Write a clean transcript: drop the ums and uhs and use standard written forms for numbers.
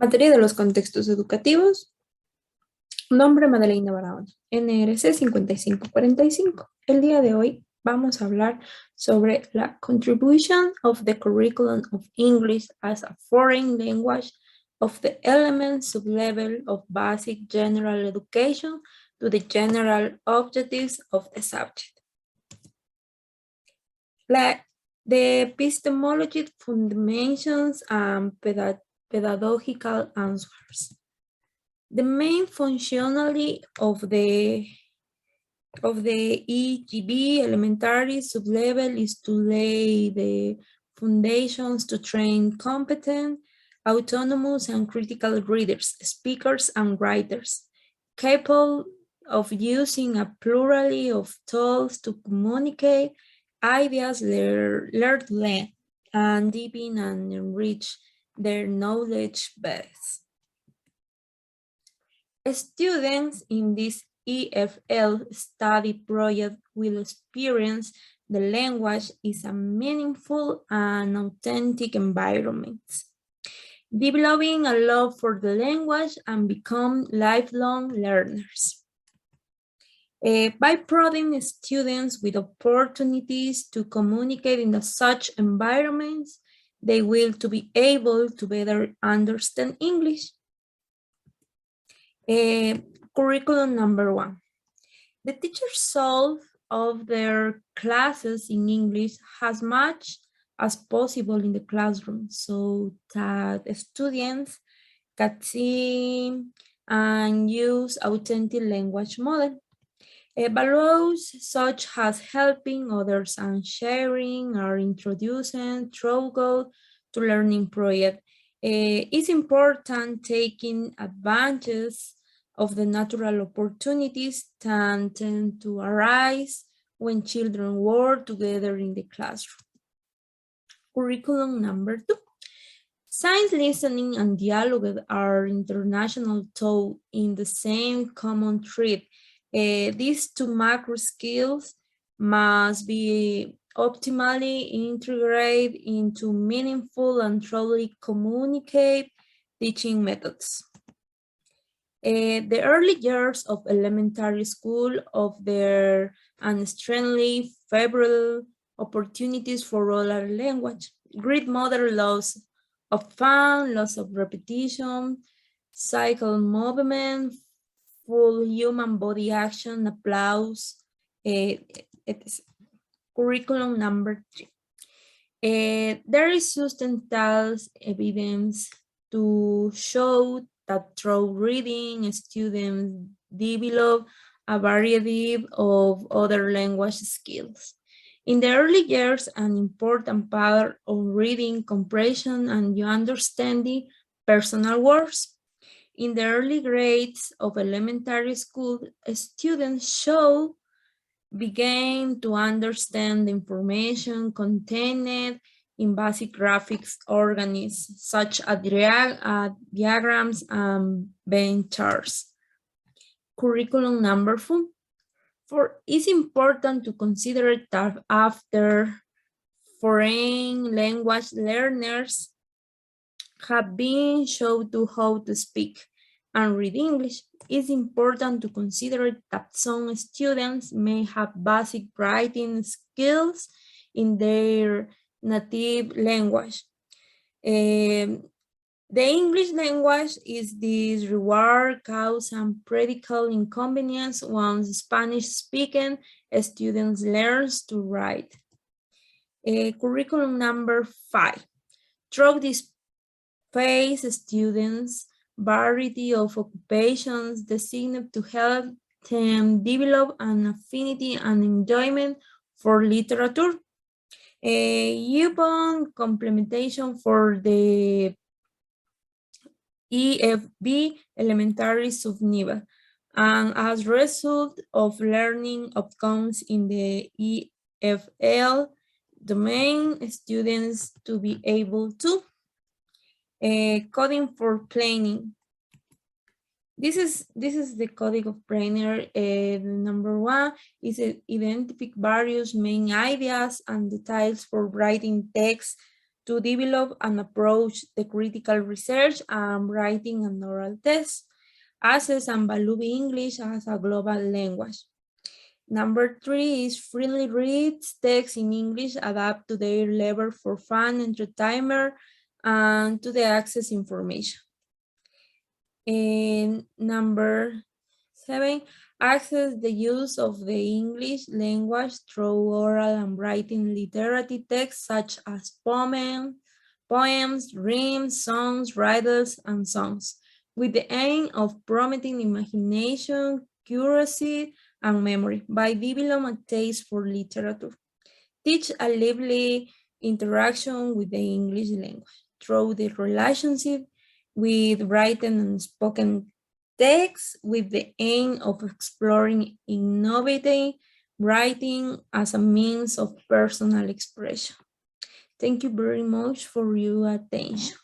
Materia de los contextos educativos. Nombre Madeleine Barahona. NRC 5545. El día de hoy vamos a hablar sobre la contribution of the curriculum of English as a foreign language of the element sublevel of basic general education to the general objectives of the subject. The epistemologic fundamentals and pedagogical answers. The main functionality of the EGB elementary sublevel is to lay the foundations to train competent, autonomous, and critical readers, speakers, and writers, capable of using a plurality of tools to communicate ideas, learn, and deepen and enrich their knowledge base. Students in this EFL study project will experience the language is a meaningful and authentic environment, developing a love for the language and become lifelong learners. By providing students with opportunities to communicate in such environments, they will be able to better understand English. Curriculum number 1. The teachers solve of their classes in English as much as possible in the classroom so that students can see and use authentic language model. Values such as helping others and sharing are introduced throughout to learning project. It's important taking advantage of the natural opportunities that tend to arise when children work together in the classroom. Curriculum number 2. Science listening and dialogue are international taught in the same common thread. These two macro skills must be optimally integrated into meaningful and truly communicate teaching methods. The early years of elementary school offer extremely favorable opportunities for oral language. Great motor loss of fun, loss of repetition, cycle movement, full human body action, applause, etc. Curriculum number 3. There is substantial evidence to show that through reading, students develop a variety of other language skills. In the early years, an important part of reading comprehension and understanding personal words. In the early grades of elementary school, students should begin to understand the information contained in basic graphics organisms, such as diagrams and Venn charts. Curriculum number 4. It's important to consider that after foreign language learners have been shown to how to speak and read English, it's important to consider that some students may have basic writing skills in their native language. The English language is this reward, cause, and predicate inconvenience once Spanish-speaking students learn to write. Curriculum number 5. Through this phase, students variety of occupations designed to help them develop an affinity and enjoyment for literature. Upon complementation for the EFB elementary sublevel, and as a result of learning outcomes in the EFL domain, students to be able to coding for planning. This is the coding of planner. Number 1 is identify various main ideas and details for writing text to develop and approach the critical research and writing and oral tests, assess and value English as a global language. Number 3 is freely read text in English, adapt to their level for fun, entertainment, and to the access information. And number 7, access the use of the English language through oral and writing literary texts such as poems, rhymes, songs, riddles, and songs, with the aim of promoting imagination, curiosity, and memory by developing a taste for literature. Teach a lively interaction with the English language through the relationship with written and spoken text with the aim of exploring innovative writing as a means of personal expression. Thank you very much for your attention.